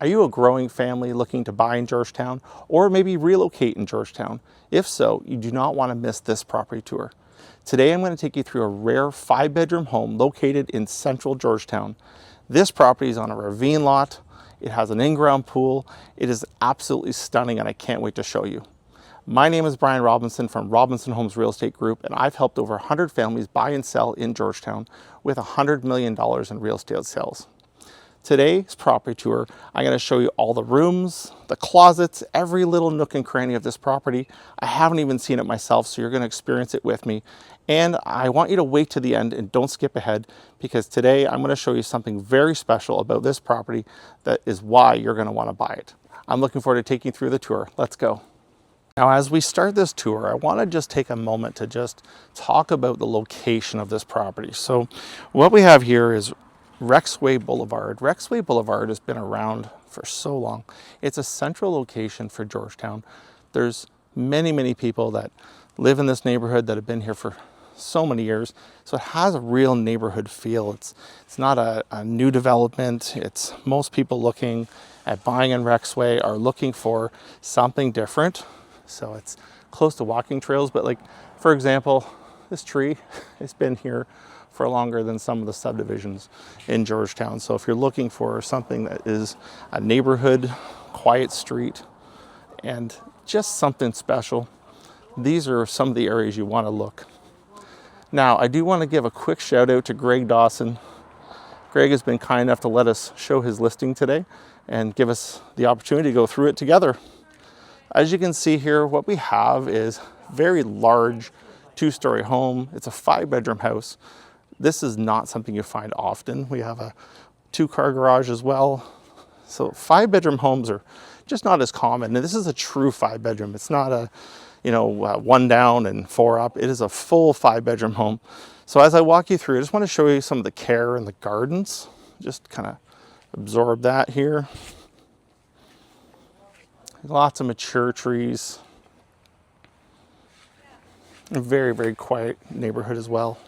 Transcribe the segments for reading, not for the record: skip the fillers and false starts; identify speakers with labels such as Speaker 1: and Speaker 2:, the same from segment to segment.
Speaker 1: Are you a growing family looking to buy in Georgetown or maybe relocate in Georgetown? If so, you do not want to miss this property tour. Today I'm going to take you through a rare 5-bedroom home located in central Georgetown. This property is on a ravine lot. It has an in-ground pool. It is absolutely stunning and I can't wait to show you. My name is Brian Robinson from Robinson Homes Real Estate Group, and I've helped over 100 families buy and sell in Georgetown with $100 million in real estate sales. Today's property tour, I'm going to show you all the rooms, the closets, every little nook and cranny of this property. I haven't even seen it myself, so you're going to experience it with me. And I want you to wait to the end and don't skip ahead, because today I'm going to show you something very special about this property that is why you're going to want to buy it. I'm looking forward to taking you through the tour. Let's go. Now, as we start this tour, I want to just take a moment to just talk about the location of this property. So what we have here is Rexway Boulevard. Rexway Boulevard has been around for so long. It's a central location for Georgetown. There's many people that live in this neighborhood that have been here for so many years. So it has a real neighborhood feel. It's not a new development. It's most people looking at buying in Rexway are looking for something different. So it's close to walking trails, but like, for example, this tree has been here for longer than some of the subdivisions in Georgetown. So if you're looking for something that is a neighborhood, quiet street, and just something special, these are some of the areas you want to look. Now, I do want to give a quick shout out to Greg Dawson. Greg has been kind enough to let us show his listing today and give us the opportunity to go through it together. As you can see here, what we have is very large 2-story home. It's a 5-bedroom house. This is not something you find often. We have a 2-car garage as well. So 5-bedroom homes are just not as common. And this is a true 5-bedroom. It's not a, 1 down and 4 up. It is a full 5-bedroom home. So as I walk you through, I just want to show you some of the care in the gardens. Just kind of absorb that here. Lots of mature trees. A very quiet neighborhood as well.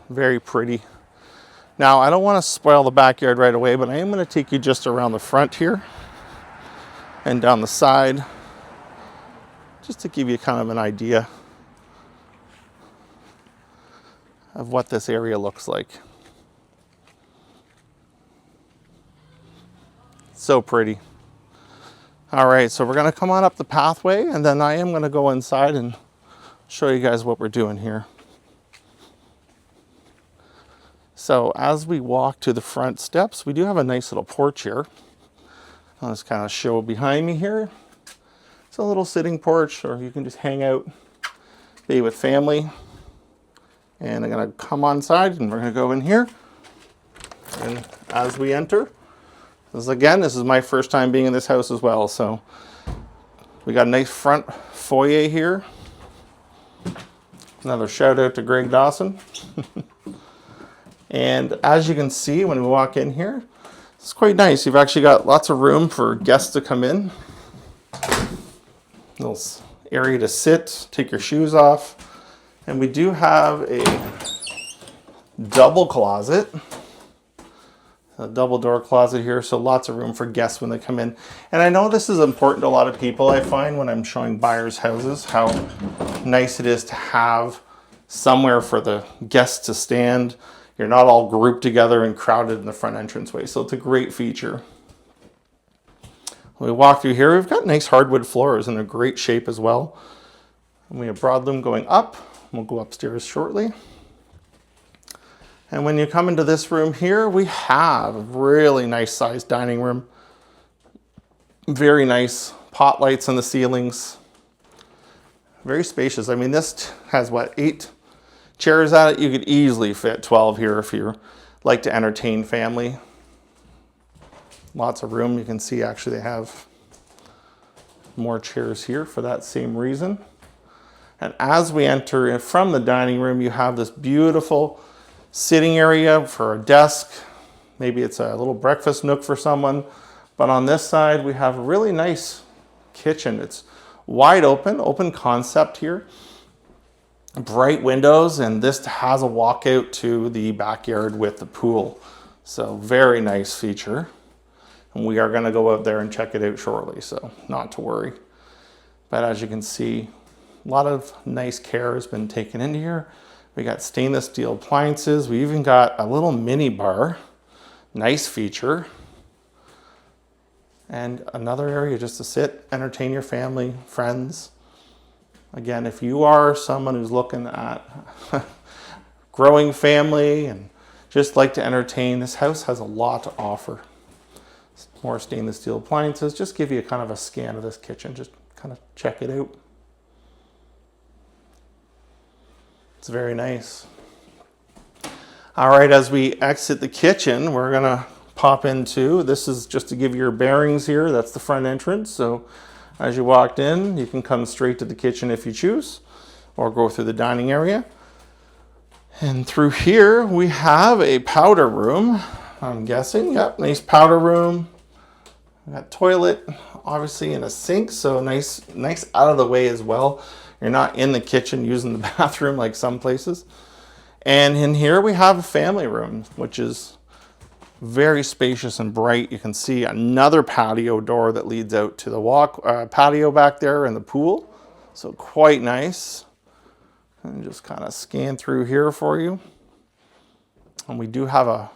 Speaker 1: Very pretty. Now, I don't want to spoil the backyard right away, but I am going to take you just around the front here and down the side, just to give you kind of an idea of what this area looks like. So pretty. All right, so we're going to come on up the pathway, and then I am going to go inside and show you guys what we're doing here. So as we walk to the front steps, we do have a nice little porch here. I'll just kind of show behind me here. It's a little sitting porch, or you can just hang out, be with family. And I'm going to come on side, and we're going to go in here. And as we enter, this is my first time being in this house as well. So we got a nice front foyer here. Another shout out to Greg Dawson. And as you can see, when we walk in here, it's quite nice. You've actually got lots of room for guests to come in. Little area to sit, take your shoes off. And we do have a double closet, a double door closet here. So lots of room for guests when they come in. And I know this is important to a lot of people. I find when I'm showing buyers' houses, how nice it is to have somewhere for the guests to stand. You're not all grouped together and crowded in the front entranceway. So it's a great feature. When we walk through here, we've got nice hardwood floors in a great shape as well. And we have broadloom going up. We'll go upstairs shortly. And when you come into this room here, we have a really nice sized dining room. Very nice pot lights on the ceilings. Very spacious. I mean, this has what, 8 chairs at it. You could easily fit 12 here if you like to entertain family. Lots of room. You can see actually they have more chairs here for that same reason. And as we enter from the dining room, you have this beautiful sitting area for a desk. Maybe it's a little breakfast nook for someone. But on this side, we have a really nice kitchen. It's wide open concept here. Bright windows, and this has a walkout to the backyard with the pool. So very nice feature. And we are going to go out there and check it out shortly, so not to worry. But as you can see, a lot of nice care has been taken into here. We got stainless steel appliances. We even got a little mini bar. Nice feature. And another area just to sit, entertain your family, friends. Again, if you are someone who's looking at growing family and just like to entertain, this house has a lot to offer. More stainless steel appliances. Just give you a kind of a scan of this kitchen. Just kind of check it out. It's very nice. All right, as we exit the kitchen, we're gonna pop into, this is just to give you your bearings here. That's the front entrance. So as you walked in, you can come straight to the kitchen if you choose, or go through the dining area. And through here, we have a powder room, I'm guessing. Yep, nice powder room. We got toilet, obviously, and a sink, so nice out of the way as well. You're not in the kitchen using the bathroom like some places. And in here we have a family room, which is very spacious and bright. You can see another patio door that leads out to the patio back there and the pool. So quite nice. And just kind of scan through here for you. And we do have a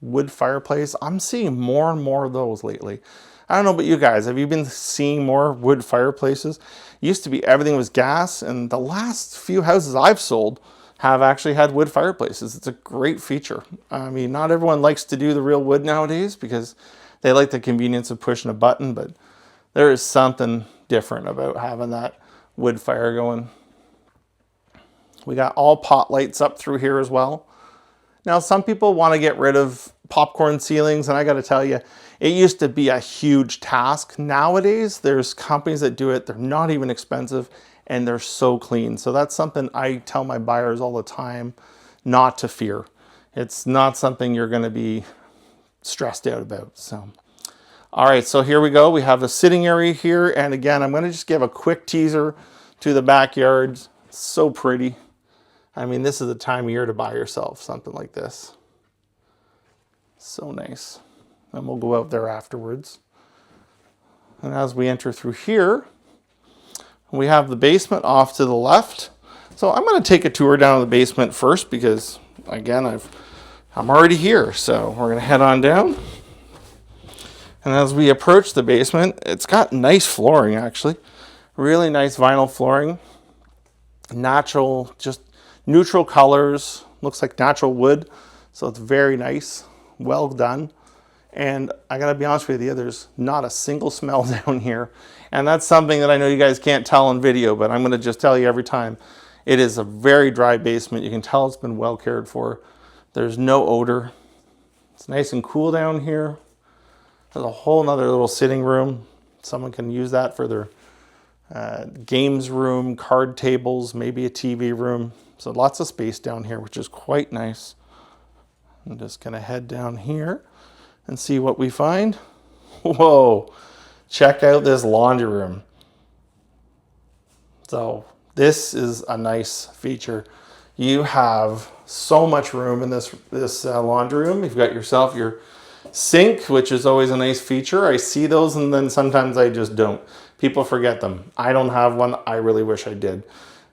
Speaker 1: wood fireplace. I'm seeing more and more of those lately. I don't know about you guys. Have you been seeing more wood fireplaces? It used to be everything was gas, and the last few houses I've sold have actually had wood fireplaces. It's a great feature. I mean, not everyone likes to do the real wood nowadays because they like the convenience of pushing a button, but there is something different about having that wood fire going. We got all pot lights up through here as well. Now, some people want to get rid of popcorn ceilings, and I got to tell you, it used to be a huge task. Nowadays, there's companies that do it. They're not even expensive, and they're so clean. So that's something I tell my buyers all the time, not to fear. It's not something you're going to be stressed out about. So, all right, so here we go. We have the sitting area here, and again, I'm going to just give a quick teaser to the backyard. It's so pretty. I mean, this is the time of year to buy yourself something like this. So nice. And we'll go out there afterwards. And as we enter through here, we have the basement off to the left. So I'm going to take a tour down to the basement first because, again, I'm already here. So we're going to head on down. And as we approach the basement, it's got nice flooring, actually. Really nice vinyl flooring. Natural, just neutral colors. Looks like natural wood. So it's very nice. Well done. And I gotta be honest with you, there's not a single smell down here. And that's something that I know you guys can't tell on video, but I'm gonna just tell you every time. It is a very dry basement. You can tell it's been well cared for. There's no odor. It's nice and cool down here. There's a whole nother little sitting room. Someone can use that for their games room, card tables, maybe a TV room. So lots of space down here, which is quite nice. I'm just gonna head down here and see what we find. Whoa, check out this laundry room. So this is a nice feature. You have so much room in this laundry room. You've got yourself your sink, which is always a nice feature. I see those and then sometimes I just don't. People forget them. I don't have one. I really wish I did.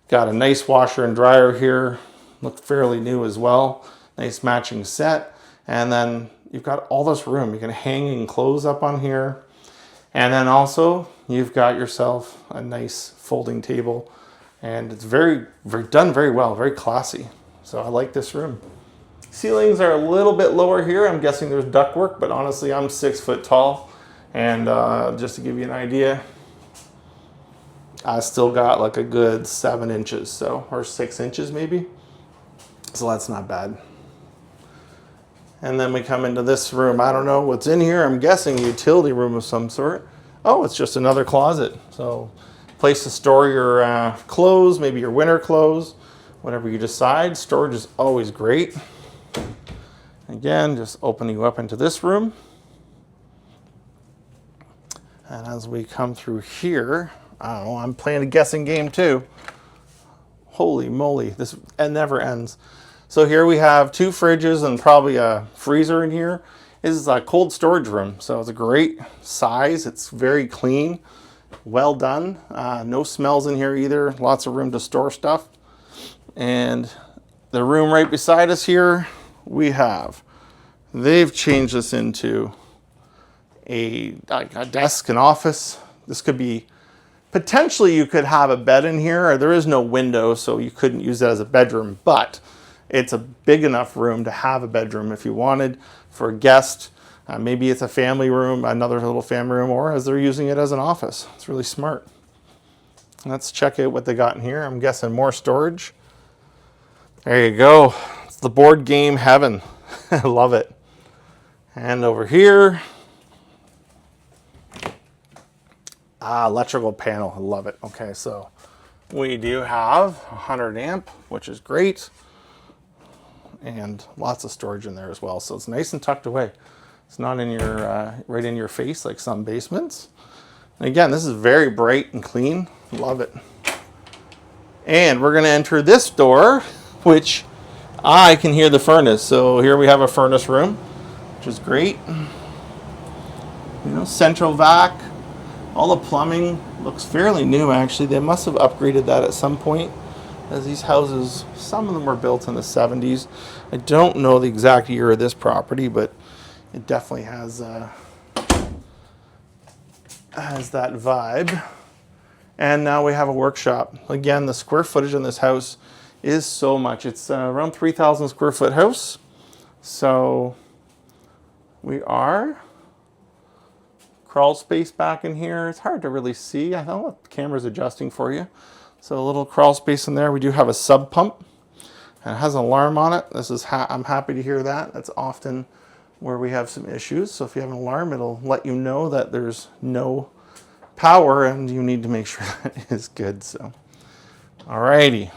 Speaker 1: Got a nice washer and dryer here. Look fairly new as well. Nice matching set. And then you've got all this room. You can hang clothes up on here. And then also you've got yourself a nice folding table. And it's done very well, very classy. So I like this room. Ceilings are a little bit lower here. I'm guessing there's ductwork, but honestly, I'm 6 foot tall. And just to give you an idea, I still got like a good 7 inches, so, or 6 inches maybe. So that's not bad. And then we come into this room. I don't know what's in here. I'm guessing a utility room of some sort. Oh, it's just another closet. So place to store your clothes, maybe your winter clothes, whatever you decide. Storage is always great. Again, just opening you up into this room. And as we come through here, I don't know, I'm playing a guessing game too. Holy moly, it never ends. So here we have 2 fridges and probably a freezer in here. is a cold storage room. So it's a great size. It's very clean, well done. No smells in here either. Lots of room to store stuff. And the room right beside us here, they've changed this into a desk and office. This could be, potentially you could have a bed in here. There is no window, so you couldn't use that as a bedroom, but it's a big enough room to have a bedroom if you wanted for a guest. Maybe it's a family room, another little family room, or as they're using it as an office. It's really smart. Let's check out what they got in here. I'm guessing more storage. There you go. It's the board game heaven. I love it. And over here, electrical panel. I love it. Okay, so we do have 100 amp, which is great. And lots of storage in there as well. So it's nice and tucked away. It's not in your right in your face like some basements. And again, this is very bright and clean. Love it. And we're going to enter this door, which I can hear the furnace. So here we have a furnace room, which is great. You know, central vac. All the plumbing looks fairly new, actually. They must have upgraded that at some point, as these houses, some of them were built in the 70s. I don't know the exact year of this property, but it definitely has that vibe. And now we have a workshop. Again, the square footage in this house is so much. It's around 3,000 square foot house. So we are crawl space back in here. It's hard to really see. I don't know what the camera's adjusting for you. So a little crawl space in there. We do have a sub pump. And it has an alarm on it. This is I'm happy to hear that. That's often where we have some issues. So if you have an alarm, it'll let you know that there's no power and you need to make sure that is good. So, alrighty.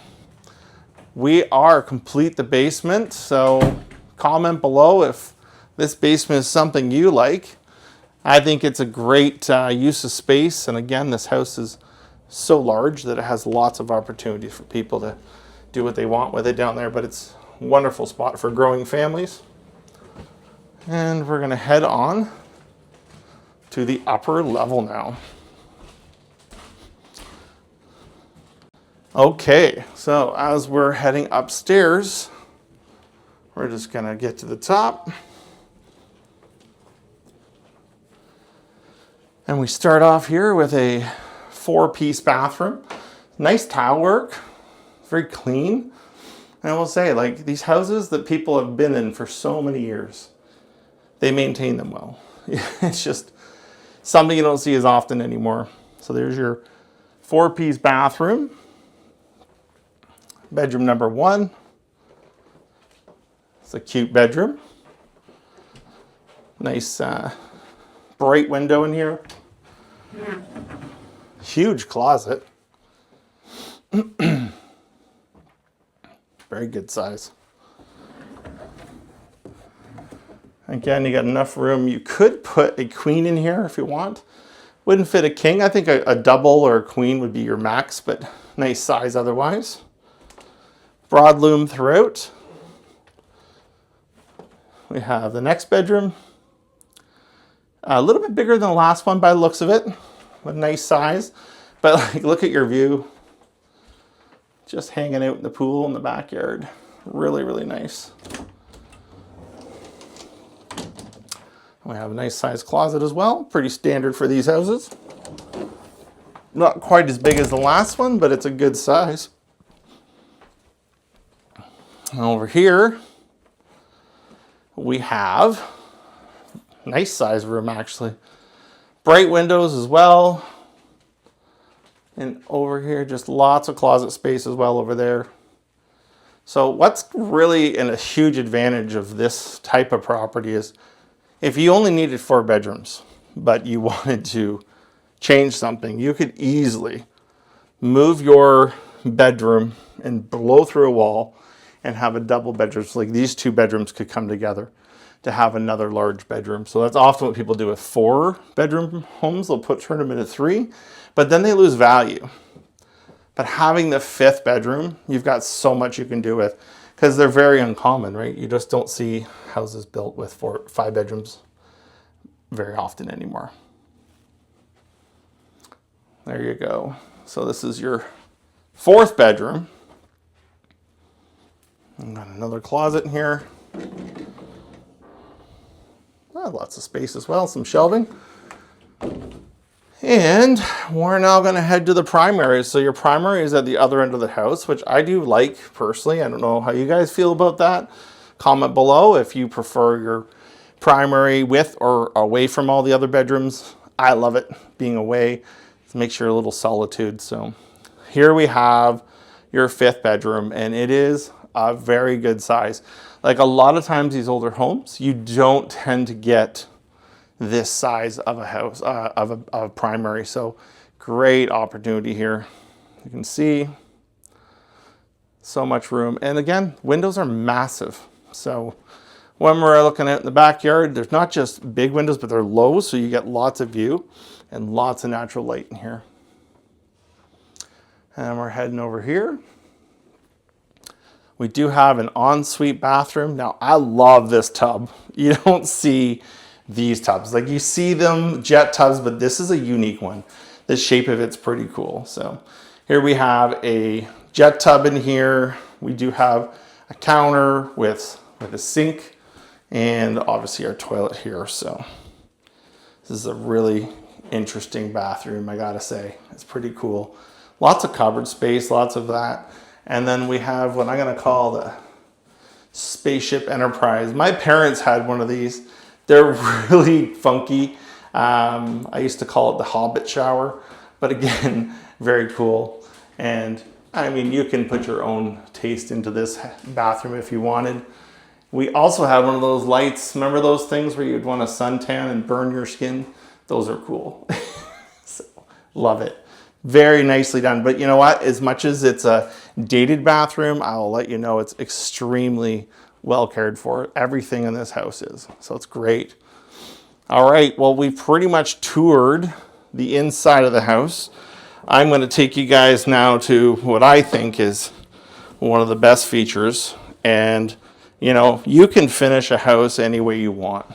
Speaker 1: We are complete the basement. So comment below if this basement is something you like. I think it's a great use of space. And again, this house is so large that it has lots of opportunities for people to do what they want with it down there, but it's a wonderful spot for growing families. And we're gonna head on to the upper level now. Okay, so as we're heading upstairs, we're just gonna get to the top. And we start off here with a 4-piece bathroom. Nice tile work. Very clean. And I will say, like, these houses that people have been in for so many years, they maintain them well. It's just something you don't see as often anymore. So there's your 4-piece bathroom. Bedroom number 1. It's a cute bedroom. Nice bright window in here. Huge closet. Very good size. Again, you got enough room. You could put a queen in here if you want. Wouldn't fit a king. I think a double or a queen would be your max, but nice size otherwise. Broad loom throughout. We have the next bedroom. A little bit bigger than the last one by the looks of it. A nice size. But like, look at your view. Just hanging out in the pool in the backyard. Really, really nice. We have a nice sized closet as well. Pretty standard for these houses. Not quite as big as the last one, but it's a good size. And over here, we have a nice sized room actually. Bright windows as well. And over here, just lots of closet space as well over there. So what's really a huge advantage of this type of property is if you only needed 4 bedrooms, but you wanted to change something, you could easily move your bedroom and blow through a wall and have a double bedroom. So like these 2 bedrooms could come together to have another large bedroom. So that's often what people do with 4-bedroom homes. They'll turn them into 3. But then they lose value. But having the 5th bedroom, you've got so much you can do with. because they're very uncommon, right? You just don't see houses built with 5 bedrooms very often anymore. There you go. So this is your 4th bedroom. I've got another closet in here. Oh, lots of space as well, some shelving. And we're now going to head to the primary. So your primary is at the other end of the house, which I do like personally. I don't know how you guys feel about that. Comment below if you prefer your primary with or away from all the other bedrooms. I love it being away. It makes you a little solitude. So here we have your 5th bedroom, and it is a very good size. Like a lot of times these older homes, you don't tend to get this size of a house, of a primary. So great opportunity here. You can see so much room. And again, windows are massive. So when we're looking out in the backyard, there's not just big windows, but they're low. So you get lots of view and lots of natural light in here. And we're heading over here. We do have an ensuite bathroom. Now I love this tub. You don't see these tubs. Like you see them, jet tubs, but this is a unique one. The shape of it's pretty cool. So here we have a jet tub in here. We do have a counter with a sink and obviously our toilet here. So this is a really interesting bathroom, I gotta say. It's pretty cool. Lots of cupboard space, lots of that. And then we have what I'm gonna call the Spaceship Enterprise. My parents had one of these. They're really funky. I used to call it the Hobbit shower, but again, very cool. And I mean, you can put your own taste into this bathroom if you wanted. We also have one of those lights. Remember those things where you'd want to suntan and burn your skin? Those are cool. So, love it. Very nicely done. But you know what? As much as it's a dated bathroom, I'll let you know it's extremely well cared for. Everything in this house is. So it's great. All right. Well, we've pretty much toured the inside of the house. I'm going to take you guys now to what I think is one of the best features. And, you know, you can finish a house any way you want.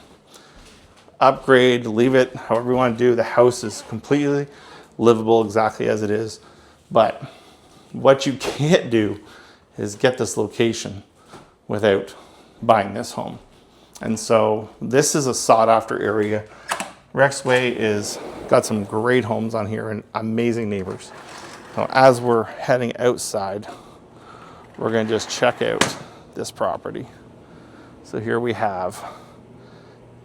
Speaker 1: Upgrade, leave it however you want to do. The house is completely livable exactly as it is. But what you can't do is get this location without buying this home. And so this is a sought after area. Rexway is got some great homes on here and amazing neighbors. Now, as we're heading outside, we're going to just check out this property. So here we have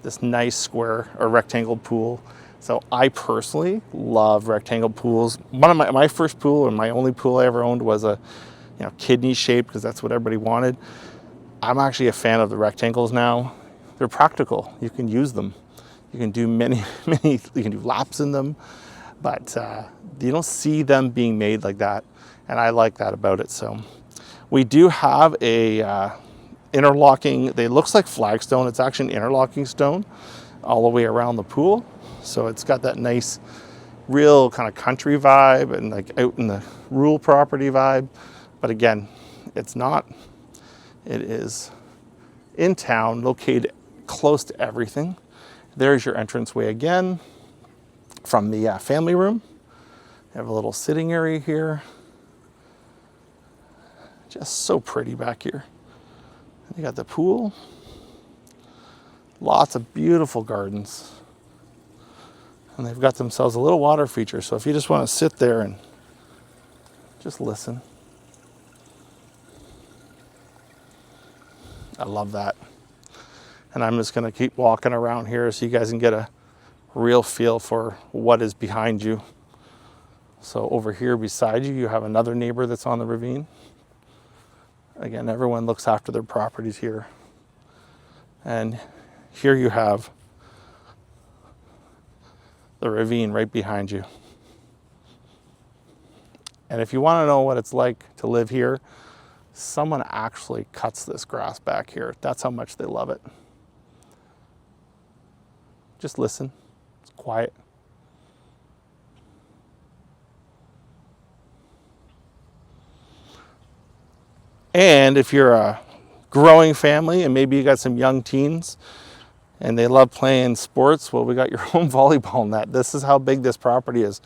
Speaker 1: this nice square or rectangle pool. So I personally love rectangle pools. One of my first pool and my only pool I ever owned was a kidney shape because that's what everybody wanted. I'm actually a fan of the rectangles now. They're practical. You can use them. You can do many, you can do laps in them, but you don't see them being made like that. And I like that about it. So we do have a interlocking, it looks like flagstone. It's actually an interlocking stone all the way around the pool. So it's got that nice, real kind of country vibe and like out in the rural property vibe. But again, it's not. It is in town, located close to everything. There's your entranceway again from the family room. You have a little sitting area here. Just so pretty back here. You got the pool. Lots of beautiful gardens. And they've got themselves a little water feature. So if you just want to sit there and just listen. I love that. And I'm just going to keep walking around here so you guys can get a real feel for what is behind you. So over here beside you, you have another neighbor that's on the ravine. Again, everyone looks after their properties here. And here you have the ravine right behind you. And if you want to know what it's like to live here, someone actually cuts this grass back here. That's how much they love it. Just listen. It's quiet. And if you're a growing family and maybe you got some young teens and they love playing sports, well, we got your home volleyball net. This is how big this property is.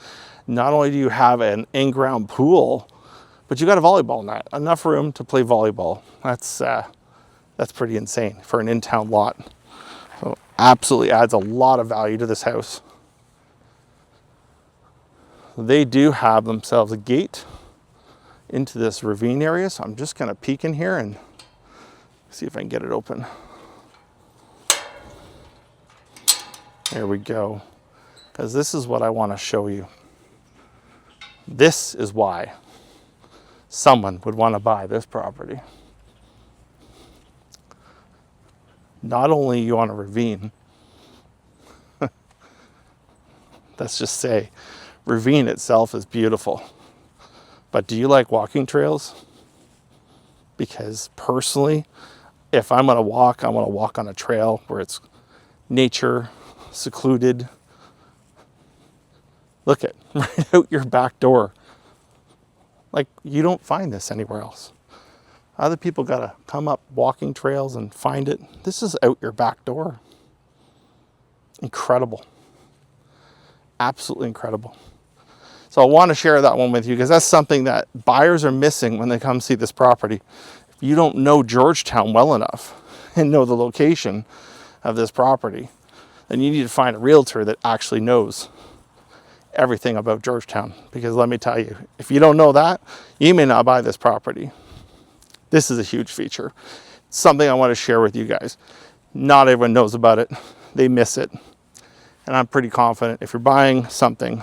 Speaker 1: Not only do you have an in-ground pool, but you got a volleyball net, enough room to play volleyball. That's pretty insane for an in-town lot. So absolutely adds a lot of value to this house. They do have themselves a gate into this ravine area, so I'm just gonna peek in here and see if I can get it open. There we go, because this is what I want to show you. This is why someone would want to buy this property. Not only are you on a ravine, let's just say, ravine itself is beautiful. But do you like walking trails? Because personally, if I'm gonna walk, I wanna walk on a trail where it's nature, secluded. Look at right out your back door. Like, you don't find this anywhere else. Other people gotta come up walking trails and find it. This is out your back door. Incredible. Absolutely incredible. So I want to share that one with you because that's something that buyers are missing when they come see this property. If you don't know Georgetown well enough and know the location of this property, then you need to find a realtor that actually knows everything about Georgetown. Because let me tell you, if you don't know that, you may not buy this property. This is a huge feature. It's something I want to share with you guys. Not everyone knows about it. They miss it. And I'm pretty confident if you're buying something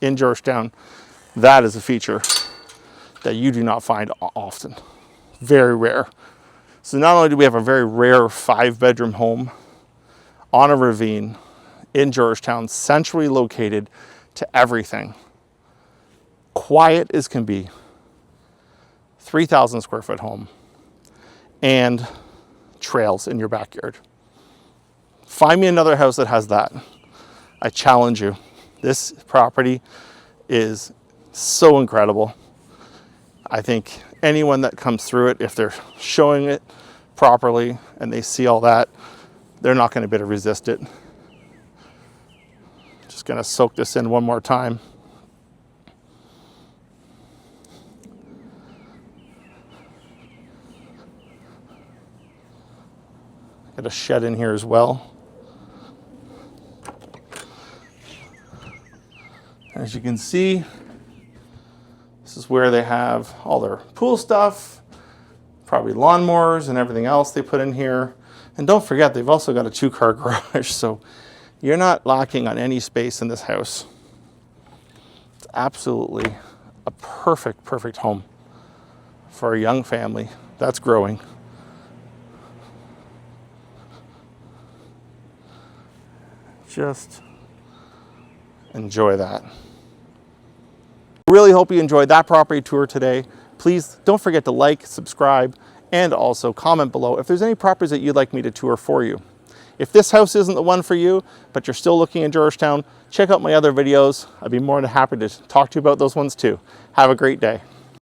Speaker 1: in Georgetown, that is a feature that you do not find often. Very rare. So not only do we have a very rare 5-bedroom home on a ravine in Georgetown, centrally located to everything, quiet as can be, 3,000 square foot home, and trails in your backyard. Find me another house that has that. I challenge you. This property is so incredible. I think anyone that comes through it, if they're showing it properly and they see all that, they're not going to be able to resist it. Just going to soak this in one more time. Got a shed in here as well. As you can see, this is where they have all their pool stuff, probably lawnmowers and everything else they put in here. And don't forget, they've also got a 2-car garage, so you're not lacking on any space in this house. It's absolutely a perfect home for a young family that's growing. Just enjoy that. Really hope you enjoyed that property tour today. Please don't forget to like, subscribe, and also comment below if there's any properties that you'd like me to tour for you. If this house isn't the one for you, but you're still looking in Georgetown, check out my other videos. I'd be more than happy to talk to you about those ones too. Have a great day.